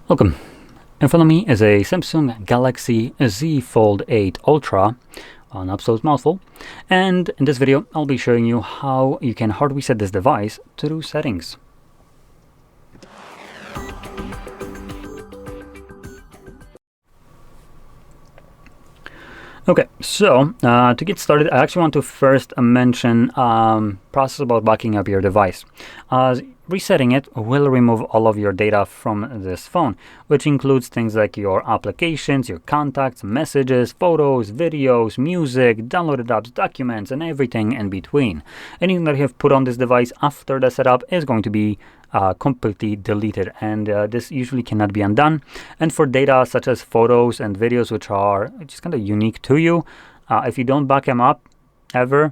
Welcome. In front of me is a Samsung Galaxy Z Fold 8 Ultra, an absolute mouthful, and in this video I'll be showing you how you can hard reset this device through settings. Okay, so to get started, I actually want to first mention process about backing up your device. Resetting it will remove all of your data from this phone, which includes things like your applications, your contacts, messages, photos, videos, music, downloaded apps, documents, and everything in between. Anything that you have put on this device after the setup is going to be completely deleted, and this usually cannot be undone. And for data such as photos and videos, which are just kind of unique to you, if you don't back them up ever,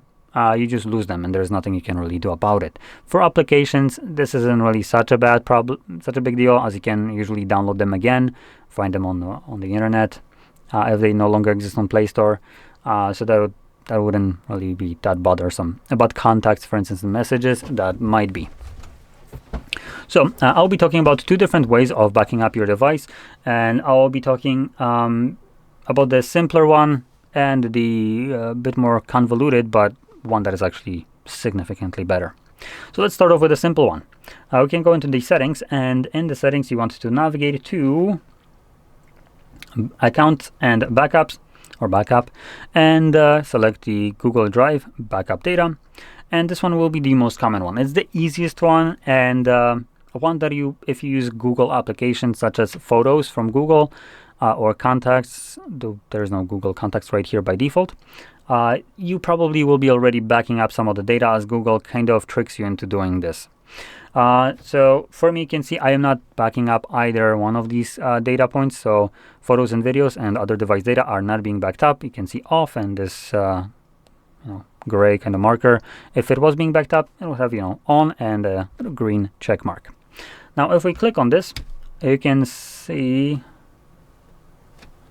you just lose them, and there's nothing you can really do about it. For applications, this isn't really such a bad problem, such a big deal, as you can usually download them again, find them on the internet if they no longer exist on Play Store. So that wouldn't really be that bothersome. About contacts, for instance, and messages, that might be. So I'll be talking about two different ways of backing up your device, and I'll be talking about the simpler one and the bit more convoluted, but one that is actually significantly better. So let's start off with a simple one. We can go into the settings, and in the settings you want to navigate to accounts and backups, or backup, and select the Google Drive backup data. And this one will be the most common one. It's the easiest one, and one that if you use Google applications such as Photos from Google or Contacts, though there's no Google Contacts right here by default, you probably will be already backing up some of the data, as Google kind of tricks you into doing this. So for me, you can see I am not backing up either one of these data points. So photos and videos and other device data are not being backed up. You can see off and this gray kind of marker. If it was being backed up, it will have on and a green check mark. Now if we click on this, you can see,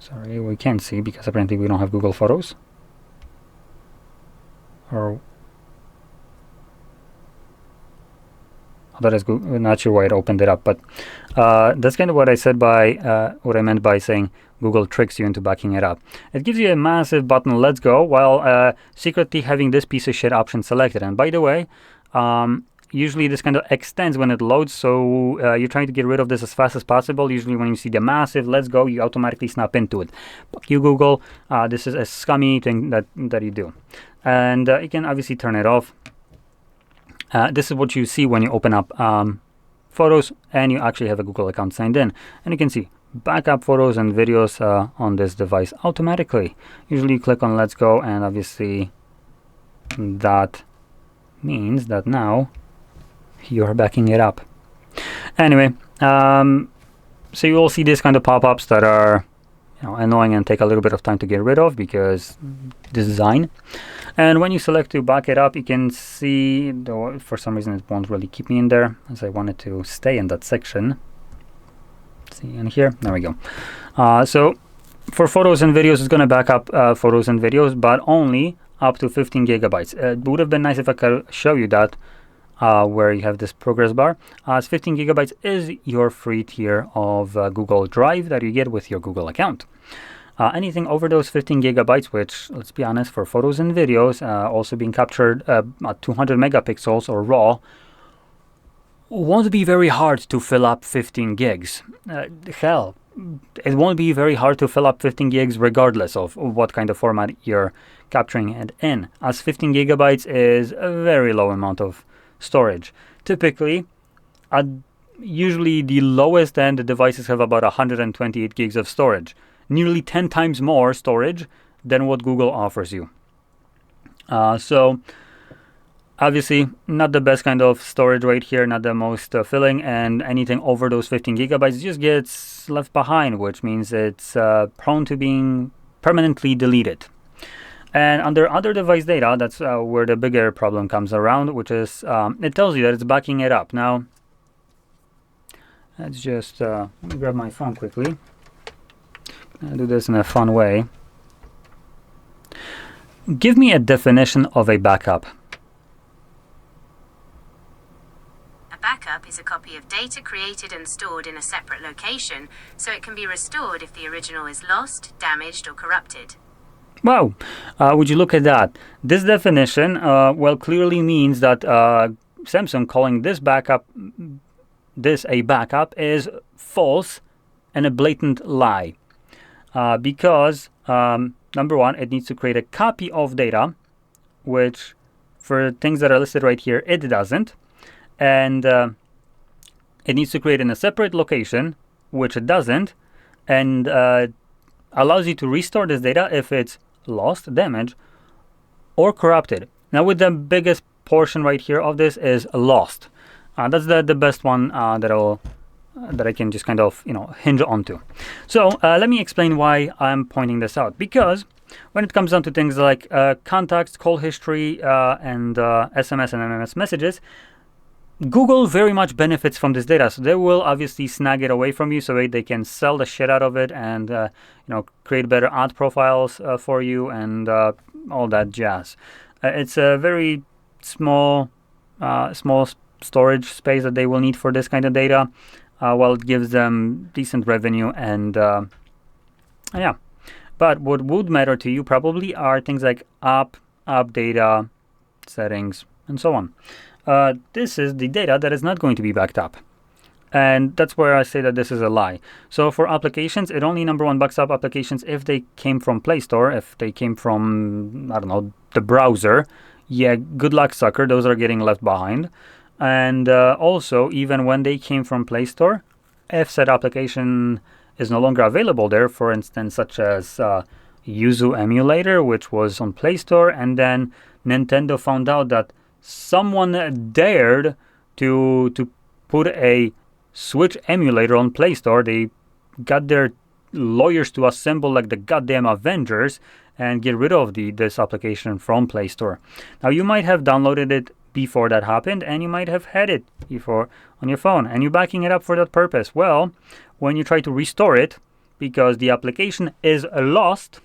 sorry, we can't see because apparently we don't have Google Photos, or that is good. I'm not sure why it opened it up, but that's kind of what I said by what I meant by saying Google tricks you into backing it up. It gives you a massive button, let's go, while secretly having this piece of shit option selected. And by the way, usually this kind of extends when it loads, so you're trying to get rid of this as fast as possible. Usually when you see the massive let's go, you automatically snap into it. Fuck you, Google. This is a scummy thing that you do. And you can obviously turn it off. This is what you see when you open up Photos and you actually have a Google account signed in. And you can see backup photos and videos on this device automatically. Usually you click on let's go, and obviously that means that now you're backing it up. Anyway, so you will see these kind of pop-ups that are annoying and take a little bit of time to get rid of because design. And when you select to back it up, you can see, though for some reason it won't really keep me in there, as I wanted to stay in that section. See in here, there we go. So for photos and videos, it's going to back up photos and videos, but only up to 15 gigabytes. It would have been nice if I could show you that where you have this progress bar, as 15 gigabytes is your free tier of Google Drive that you get with your Google account. Anything over those 15 gigabytes, which, let's be honest, for photos and videos, also being captured at 200 megapixels or RAW, won't be very hard to fill up 15 gigs. Hell, it won't be very hard to fill up 15 gigs regardless of what kind of format you're capturing it in, as 15 gigabytes is a very low amount of storage. Typically, usually the lowest end devices have about 128 gigs of storage, nearly 10 times more storage than what Google offers you. So obviously not the best kind of storage right here, not the most filling, and anything over those 15 gigabytes just gets left behind, which means it's prone to being permanently deleted. And under other device data, that's where the bigger problem comes around, which is it tells you that it's backing it up. Now, let's just let me grab my phone quickly. I'll do this in a fun way. Give me a definition of a backup. A backup is a copy of data created and stored in a separate location, so it can be restored if the original is lost, damaged, or corrupted. Wow, would you look at that? This definition, well, clearly means that Samsung calling this a backup is false and a blatant lie. Because, number one, it needs to create a copy of data, which for things that are listed right here, it doesn't. And it needs to create in a separate location, which it doesn't. And allows you to restore this data if it's lost, damaged, or corrupted. Now, with the biggest portion right here of this is lost. That's the best one that I can just kind of hinge onto. So let me explain why I'm pointing this out. Because when it comes down to things like contacts, call history, and SMS and MMS messages, Google very much benefits from this data, so they will obviously snag it away from you, so they can sell the shit out of it and create better ad profiles for you and all that jazz. It's a very small storage space that they will need for this kind of data, while it gives them decent revenue and yeah. But what would matter to you probably are things like app data, settings, and so on. This is the data that is not going to be backed up. And that's where I say that this is a lie. So for applications, it only, number one, backs up applications if they came from Play Store, if they came from, I don't know, the browser. Yeah, good luck, sucker. Those are getting left behind. And also, even when they came from Play Store, if said application is no longer available there, for instance, such as Yuzu Emulator, which was on Play Store, and then Nintendo found out that someone dared to put a Switch emulator on Play Store. They got their lawyers to assemble like the goddamn Avengers and get rid of this application from Play Store. Now, you might have downloaded it before that happened, and you might have had it before on your phone, and you're backing it up for that purpose. Well, when you try to restore it, because the application is lost,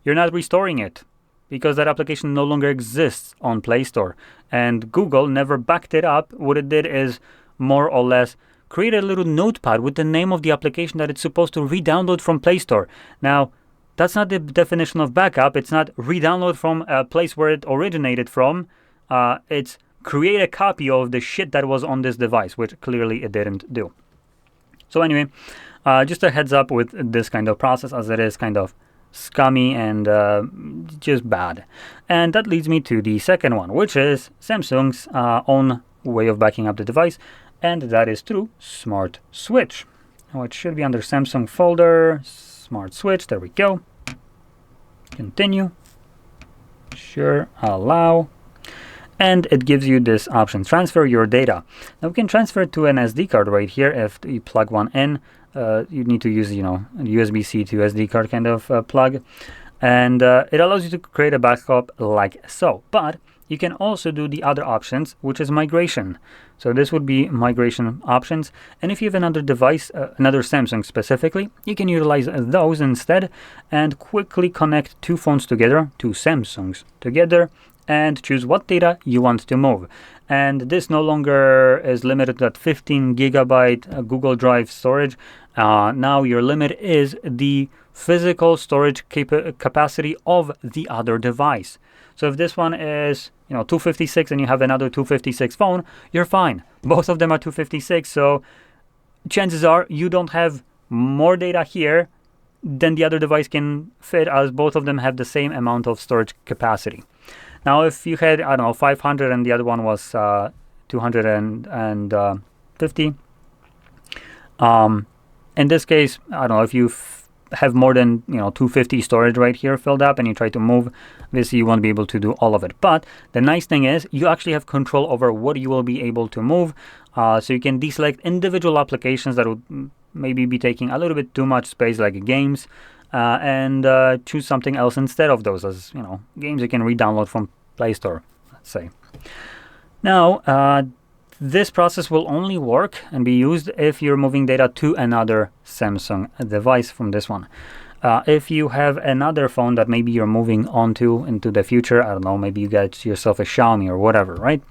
you're not restoring it, because that application no longer exists on Play Store. And Google never backed it up. What it did is more or less create a little notepad with the name of the application that it's supposed to re-download from Play Store. Now, that's not the definition of backup. It's not re-download from a place where it originated from. It's create a copy of the shit that was on this device, which clearly it didn't do. So anyway, just a heads up with this kind of process, as it is kind of scummy and just bad. And that leads me to the second one, which is Samsung's own way of backing up the device, and that is through Smart Switch. Now it should be under Samsung folder, Smart Switch, there we go. Continue. Sure, allow. And it gives you this option, transfer your data. Now we can transfer it to an SD card right here. If you plug one in, you need to use, a USB-C to SD card kind of plug. And it allows you to create a backup like so. But you can also do the other options, which is migration. So this would be migration options. And if you have another device, another Samsung specifically, you can utilize those instead and quickly connect two phones together, two Samsungs together, and choose what data you want to move. And this no longer is limited to that 15 gigabyte Google Drive storage. Now your limit is the physical storage capacity of the other device. So if this one is 256 and you have another 256 phone, you're fine. Both of them are 256, so chances are you don't have more data here than the other device can fit, as both of them have the same amount of storage capacity. Now, if you had, 500 and the other one was 250, in this case, if you have more than 250 storage right here filled up and you try to move this, you won't be able to do all of it. But the nice thing is you actually have control over what you will be able to move. So you can deselect individual applications that would maybe be taking a little bit too much space, like games, and choose something else instead of those, as games you can re-download from Play Store, let's say. Now, this process will only work and be used if you're moving data to another Samsung device from this one. If you have another phone that maybe you're moving onto into the future, maybe you get yourself a Xiaomi or whatever, right?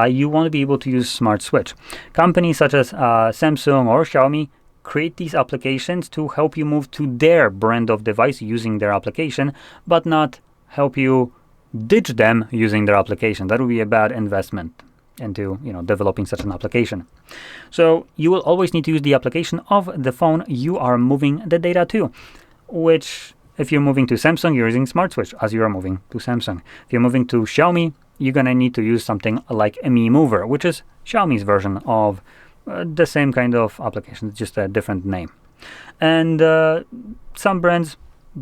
you want to be able to use Smart Switch. Companies such as Samsung or Xiaomi create these applications to help you move to their brand of device using their application, but not help you ditch them using their application. That would be a bad investment into developing such an application. So you will always need to use the application of the phone you are moving the data to, which if you're moving to Samsung, you're using Smart Switch as you are moving to Samsung. If you're moving to Xiaomi, you're going to need to use something like a Mi Mover, which is Xiaomi's version of the same kind of application, just a different name. And some brands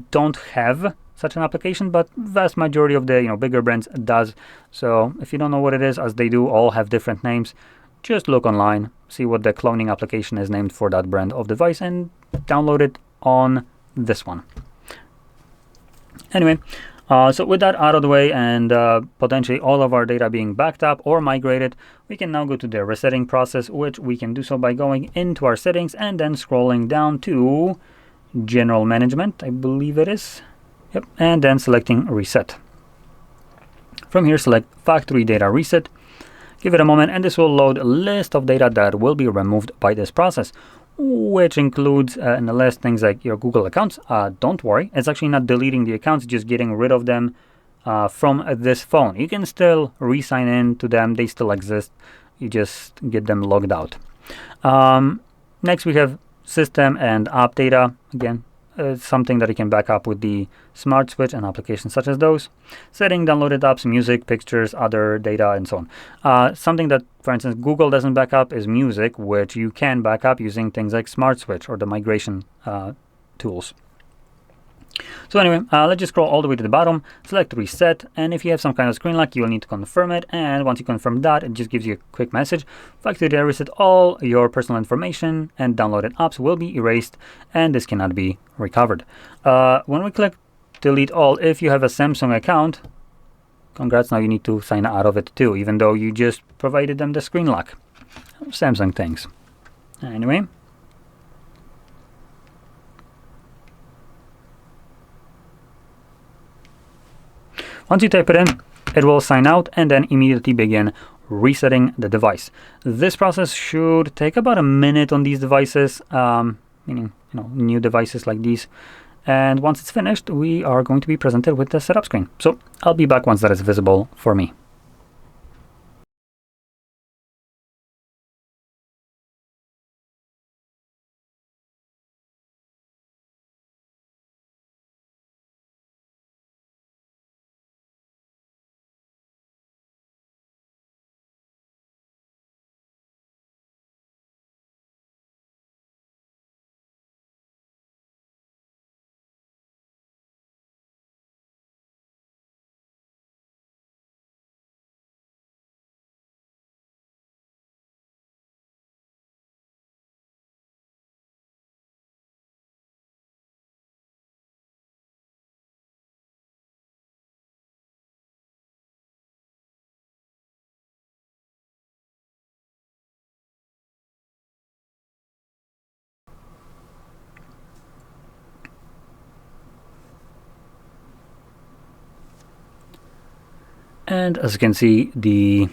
don't have such an application, but vast majority of the bigger brands does. So if you don't know what it is, as they do all have different names, just look online, see what the cloning application is named for that brand of device, and download it on this one. Anyway, so with that out of the way and potentially all of our data being backed up or migrated, we can now go to the resetting process, which we can do so by going into our settings and then scrolling down to General Management, I believe it is. Yep, and then selecting Reset. From here, select Factory Data Reset. Give it a moment, and this will load a list of data that will be removed by this process, which includes in the list things like your Google accounts. Don't worry, it's actually not deleting the accounts, just getting rid of them from this phone. You can still re-sign in to them, they still exist, you just get them logged out. Next we have system and app data. Again, something that you can back up with the Smart Switch and applications such as those. Setting downloaded apps, music, pictures, other data, and so on. Something that, for instance, Google doesn't back up is music, which you can back up using things like Smart Switch or the migration tools. So anyway, let's just scroll all the way to the bottom, select Reset, and if you have some kind of screen lock, you will need to confirm it, and once you confirm that, it just gives you a quick message. Factory Data Reset, all your personal information and downloaded apps will be erased, and this cannot be recovered. When we click Delete All, if you have a Samsung account, congrats, now you need to sign out of it too, even though you just provided them the screen lock. Samsung things. Anyway. Once you type it in, it will sign out and then immediately begin resetting the device. This process should take about a minute on these devices, meaning new devices like these. And once it's finished, we are going to be presented with the setup screen. So I'll be back once that is visible for me. And as you can see, the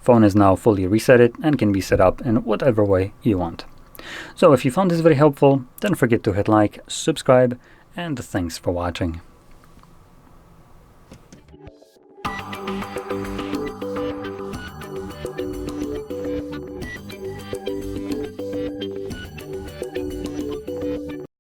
phone is now fully resetted and can be set up in whatever way you want. So if you found this very helpful, don't forget to hit like, subscribe, and thanks for watching.